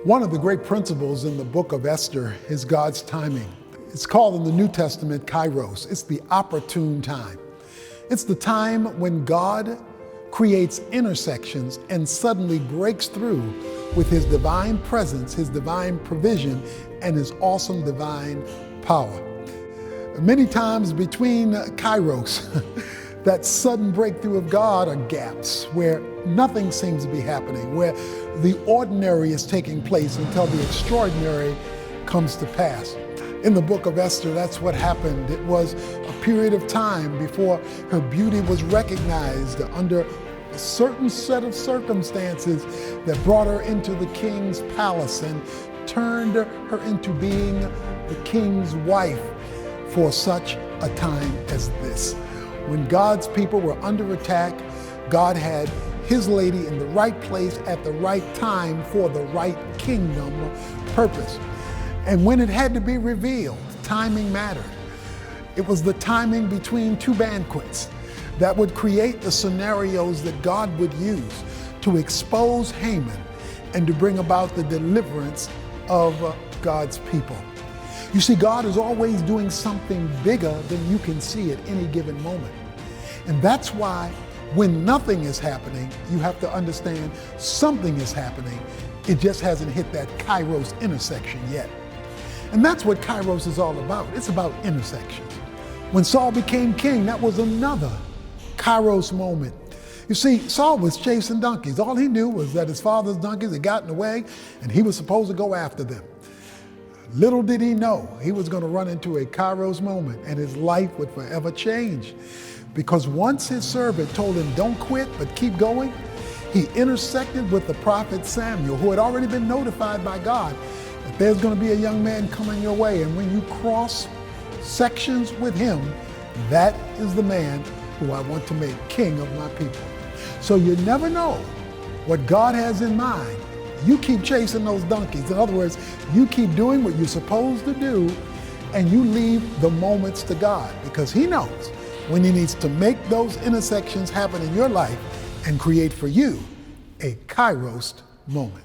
One of the great principles in the book of Esther is God's timing. It's called in the New Testament Kairos. It's the opportune time. It's the time when God creates intersections and suddenly breaks through with his divine presence, his divine provision, and his awesome divine power. Many times between Kairos, that sudden breakthrough of God, are gaps where nothing seems to be happening, where the ordinary is taking place until the extraordinary comes to pass. In the book of Esther, that's what happened. It was a period of time before her beauty was recognized under a certain set of circumstances that brought her into the king's palace and turned her into being the king's wife for such a time as this. When God's people were under attack, God had his lady in the right place at the right time for the right kingdom purpose. And when it had to be revealed, timing mattered. It was the timing between two banquets that would create the scenarios that God would use to expose Haman and to bring about the deliverance of God's people. You see, God is always doing something bigger than you can see at any given moment. And that's why when nothing is happening, you have to understand something is happening. It just hasn't hit that Kairos intersection yet. And that's what Kairos is all about. It's about intersections. When Saul became king, that was another Kairos moment. You see, Saul was chasing donkeys. All he knew was that his father's donkeys had gotten away and he was supposed to go after them. Little did he know he was going to run into a Kairos moment and his life would forever change. Because once his servant told him, don't quit, but keep going, he intersected with the prophet Samuel, who had already been notified by God that there's going to be a young man coming your way. And when you cross sections with him, that is the man who I want to make king of my people. So you never know what God has in mind. You keep chasing those donkeys. In other words, you keep doing what you're supposed to do and you leave the moments to God, because he knows when he needs to make those intersections happen in your life and create for you a Kairos moment.